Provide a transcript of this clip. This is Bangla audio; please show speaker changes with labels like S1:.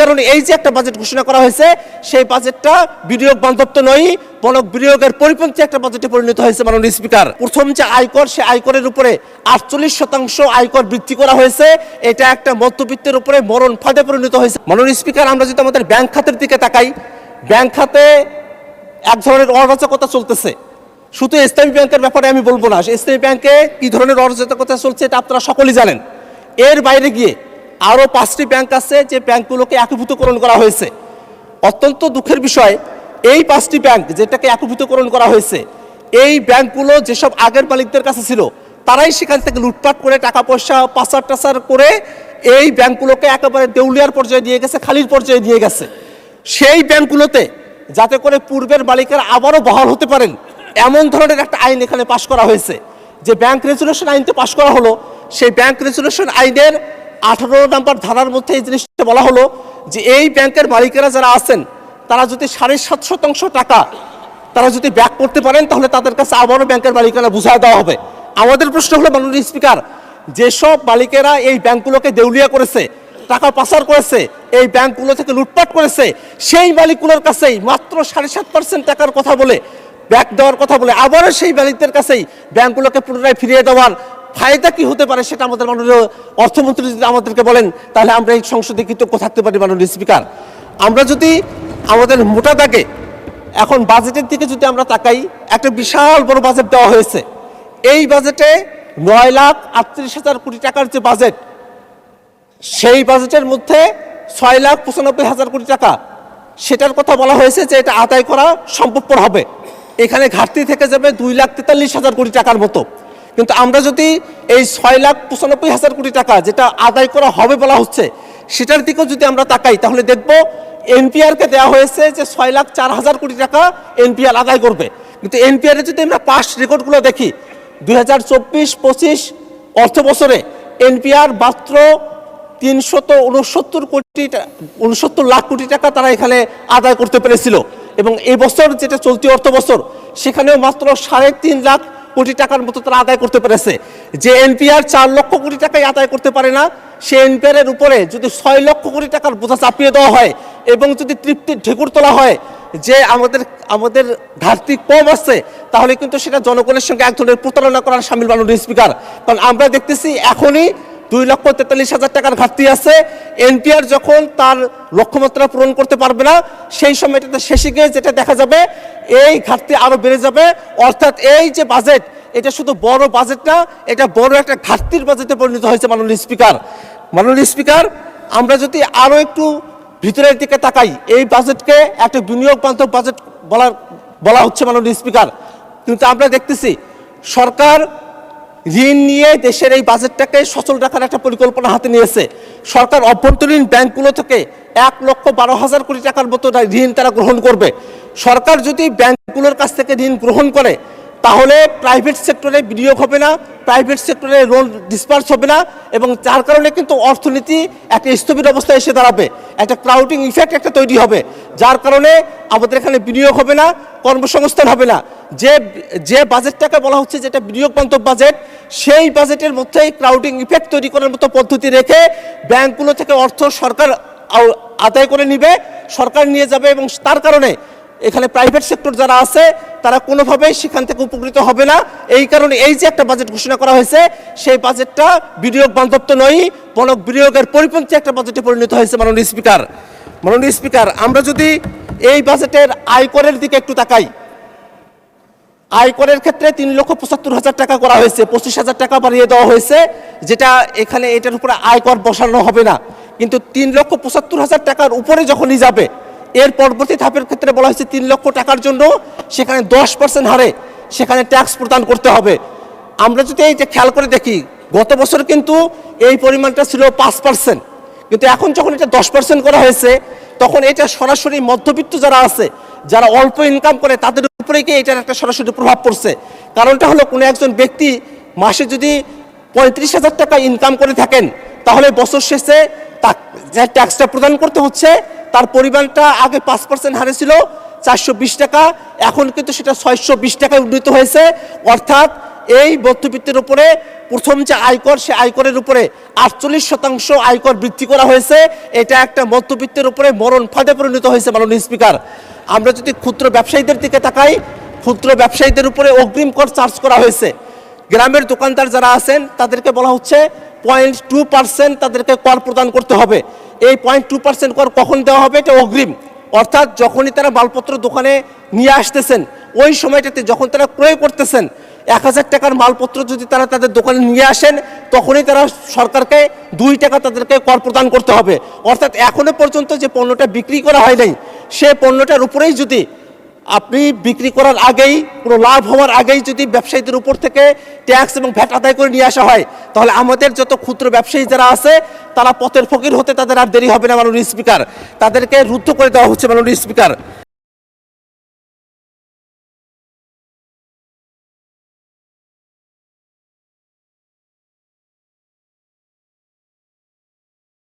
S1: কারণে এই যে একটা বাজেট ঘোষণা করা হয়েছে সেই বাজেটটা বিনিয়োগ বান্ধব তো নয়, বরং বিনিয়োগের পরিপন্থী একটা বাজেটে পরিণত হয়েছে। মাননীয় স্পিকার, প্রথম যে আয়কর, সেই আয়করের উপরে 48% আয়কর বৃদ্ধি করা হয়েছে। এটা একটা মধ্যবিত্তের উপরে মরণ ফাঁদে পরিণত হয়েছে। মাননীয় স্পিকার, আমরা যদি আমাদের ব্যাংক খাতের দিকে তাকাই, ব্যাংক খাতে এক ধরনের অরাজকতা চলতেছে। শুধু ইসলামী ব্যাংকের ব্যাপারে আমি বলবো না, ইসলামী ব্যাংকে কি ধরনের অরাজকতা চলছে এটা আপনারা সকলেই জানেন। এর বাইরে গিয়ে আরও 5টি ব্যাংক আছে যে ব্যাংকগুলোকে একীভূতকরণ করা হয়েছে। অত্যন্ত দুঃখের বিষয়, এই 5টি ব্যাংক যেটাকে একীভূতকরণ করা হয়েছে, এই ব্যাংকগুলো যেসব আগের মালিকদের কাছে ছিল তারাই সেখান থেকে লুটপাট করে টাকা পয়সা পাচার টাচার করে এই ব্যাংকগুলোকে একেবারে দেউলিয়ার পর্যায়ে নিয়ে গেছে, খালির পর্যায়ে নিয়ে গেছে। সেই ব্যাংকগুলোতে যাতে করে পূর্বের মালিকেরা আবারও বহাল হতে পারেন এমন ধরনের একটা আইন এখানে পাশ করা হয়েছে। যে ব্যাংক রেজুলেশন আইনটা পাশ করা হলো, সেই ব্যাংক রেজুলেশন আইনের 18 নম্বর ধারার মধ্যে এই জিনিসটা বলা হলো যে এই ব্যাংকের মালিকেরা যারা আছেন তারা যদি 7.5% টাকা তারা যদি ব্যাক করতে পারেন তাহলে তাদের কাছে আবারও ব্যাংকের মালিকেরা বুঝায় দেওয়া হবে। আমাদের প্রশ্ন হলো, মাননীয় স্পিকার, যেসব মালিকেরা এই ব্যাংকগুলোকে দেউলিয়া করেছে, টাকা পাচার করেছে, এই ব্যাংকগুলো থেকে লুটপাট করেছে, সেই মালিকগুলোর কাছেই মাত্র 7.5% টাকার কথা বলে ব্যাক দেওয়ার কথা বলে আবারও সেই মালিকদের কাছেই ব্যাংকগুলোকে পুনরায় ফিরিয়ে দেওয়ার ফায়দা কি হতে পারে সেটা আমাদের মাননীয় অর্থমন্ত্রী যদি আমাদেরকে বলেন তাহলে আমরা এই সংসদে কৃতজ্ঞ থাকতে পারি। মাননীয় স্পিকার, আমরা যদি আমাদের মোটা দাগে এখন বাজেটের দিকে যদি আমরা তাকাই, একটা বিশাল বড় বাজেট দেওয়া হয়েছে। এই বাজেটে 9,38,000 কোটি টাকার যে বাজেট, সেই বাজেটের মধ্যে 6,95,000 কোটি টাকা সেটার কথা বলা হয়েছে যে এটা আদায় করা সম্ভবপর হবে। এখানে ঘাটতি থেকে যাবে 2,43,000 কোটি টাকার মতো। কিন্তু আমরা যদি এই 6,95,000 কোটি টাকা যেটা আদায় করা হবে বলা হচ্ছে সেটার দিকেও যদি আমরা তাকাই তাহলে দেখব এনপিআরকে দেওয়া হয়েছে যে 6,04,000 কোটি টাকা এনপিআর আদায় করবে। কিন্তু এনপিআর যদি আমরা পাস্ট রেকর্ডগুলো দেখি, 2024-25 অর্থ বছরে এনপিআর মাত্র 369 লাখ কোটি টাকা তারা এখানে আদায় করতে পেরেছিল। এবং এই বছর যেটা চলতি অর্থ বছর সেখানেও মাত্র 3.5 লাখ কোটি টাকার মতো তারা আদায় করতে পেরেছে। যে এনপিআর 4 লক্ষ কোটি টাকায় আদায় করতে পারে না, সেই এনপিআরের উপরে যদি 6 লক্ষ কোটি টাকার বোঝা চাপিয়ে দেওয়া হয় এবং যদি তৃপ্তির ঢেকুর তোলা হয় যে আমাদের ঘাটতি কম আছে, তাহলে কিন্তু সেটা জনগণের সঙ্গে এক ধরনের প্রতারণা করার শামিল। মাননীয় স্পিকার, কারণ আমরা দেখতেছি এখনই 2,43,000 টাকার ঘাটতি আছে। এনপিআর যখন তার লক্ষ্যমাত্রা পূরণ করতে পারবে না সেই সময়টাতে শেষে গিয়ে যেটা দেখা যাবে এই ঘাটতি আরো বেড়ে যাবে। অর্থাৎ এই যে বাজেট, এটা শুধু বড় বাজেট না, এটা বড় একটা ঘাটতির বাজেটে পরিণত হয়েছে। মাননীয় স্পিকার, আমরা যদি আরো একটু ভিতরের দিকে তাকাই, এই বাজেটকে একটা বিনিয়োগ বান্ধব বাজেট বলা হচ্ছে মাননীয় স্পিকার। কিন্তু আমরা দেখতেছি সরকার ঋণ নিয়ে দেশের এই বাজেটটাকে সচল রাখার একটা পরিকল্পনা হাতে নিয়েছে। সরকার অভ্যন্তরীণ ব্যাংকগুলো থেকে 1,12,000 কোটি টাকার মতো ঋণ তারা গ্রহণ করবে। সরকার যদি ব্যাংকগুলোর কাছ থেকে ঋণ গ্রহণ করে তাহলে প্রাইভেট সেক্টরে বিনিয়োগ হবে না, প্রাইভেট সেক্টরে লোন ডিসপার্স হবে না, এবং যার কারণে কিন্তু অর্থনীতি একটা স্থবির অবস্থায় এসে দাঁড়াবে, একটা ক্রাউডিং ইফেক্ট একটা তৈরি হবে, যার কারণে আমাদের এখানে বিনিয়োগ হবে না, কর্মসংস্থান হবে না। যে বাজেটটাকে বলা হচ্ছে যেটা বিনিয়োগ বান্ধব বাজেট, সেই বাজেটের মধ্যেই ক্রাউডিং ইফেক্ট তৈরি করার মতো পদ্ধতি রেখে ব্যাংকগুলো থেকে অর্থ সরকার আদায় করে নিবে, সরকার নিয়ে যাবে, এবং তার কারণে এখানে প্রাইভেট সেক্টর যারা আছে তারা কোনোভাবেই সেখান থেকে উপকৃত হবে না। এই কারণে এই যে একটা বাজেট ঘোষণা করা হয়েছে সেই বাজেটটা বিনিয়োগ বান্ধব তো নয়, বরং বিনিয়োগের পরিপন্থী একটা বাজেটে পরিণত হয়েছে। মাননীয় স্পিকার, আমরা যদি এই বাজেটের আয়করের দিকে একটু তাকাই, আয়করের ক্ষেত্রে 3,75,000 টাকা করা হয়েছে, 25,000 টাকা বাড়িয়ে দেওয়া হয়েছে, যেটা এখানে এটার উপরে আয়কর বসানো হবে না। কিন্তু 3,75,000 টাকার উপরে যখনই যাবে, এর পরবর্তী ধাপের ক্ষেত্রে বলা হয়েছে 3 লক্ষ টাকার জন্য সেখানে 10% হারে সেখানে ট্যাক্স প্রদান করতে হবে। আমরা যদি এইটা খেয়াল করে দেখি, গত বছর কিন্তু এই পরিমাণটা ছিল 5%, কিন্তু এখন যখন এটা 10% করা হয়েছে তখন এটা সরাসরি মধ্যবিত্ত যারা আছে, যারা অল্প ইনকাম করে, তাদের উপরে গিয়ে এটার একটা সরাসরি প্রভাব পড়ছে। কারণটা হলো, কোনো একজন ব্যক্তি মাসে যদি 35,000 টাকা ইনকাম করে থাকেন তাহলে বছর শেষে যে ট্যাক্সটা প্রদান করতে হচ্ছে তার পরিমাণটা আগে 5% হারে ছিল 420 টাকা, এখন কিন্তু সেটা 620 টাকায় উন্নীত হয়েছে। অর্থাৎ এই মধ্যবিত্তের উপরে প্রথম যে আয়কর, সে আয়করের উপরে 48% আয়কর বৃদ্ধি করা হয়েছে। এটা একটা মধ্যবিত্তের উপরে মরণ ফাঁদে পরিণত হয়েছে মাননীয় স্পিকার। আমরা যদি ক্ষুদ্র ব্যবসায়ীদের দিকে তাকাই, ক্ষুদ্র ব্যবসায়ীদের উপরে অগ্রিম কর চার্জ করা হয়েছে। গ্রামের দোকানদার যারা আছেন তাদেরকে বলা হচ্ছে 0.2% তাদেরকে কর প্রদান করতে হবে। এই 0.2% কর কখন দেওয়া হবে? এটা অগ্রিম, অর্থাৎ যখনই তারা মালপত্র দোকানে নিয়ে আসতেছেন, ওই সময়টাতে যখন তারা ক্রয় করতেছেন, 1000 টাকার মালপত্র যদি তারা তাদের দোকানে নিয়ে আসেন, তখনই তারা সরকারকে 2 টাকা তাদেরকে কর প্রদান করতে হবে। অর্থাৎ এখনো পর্যন্ত যে পণ্যটা বিক্রি করা হয় নাই, সে পণ্যটার উপরেই যদি আপনি বিক্রি করার আগেই, কোনো লাভ হওয়ার আগেই যদি ব্যবসায়ীদের উপর থেকে ট্যাক্স এবং ভ্যাট আদায় করে নিয়ে আসা হয়, তাহলে আমাদের যত ক্ষুদ্র ব্যবসায়ী যারা আছে তারা পথের ফকির হতে তাদের আর দেরি হবে না মাননীয় স্পিকার। তাদেরকে রুদ্ধ করে দেওয়া হচ্ছে মাননীয় স্পিকার।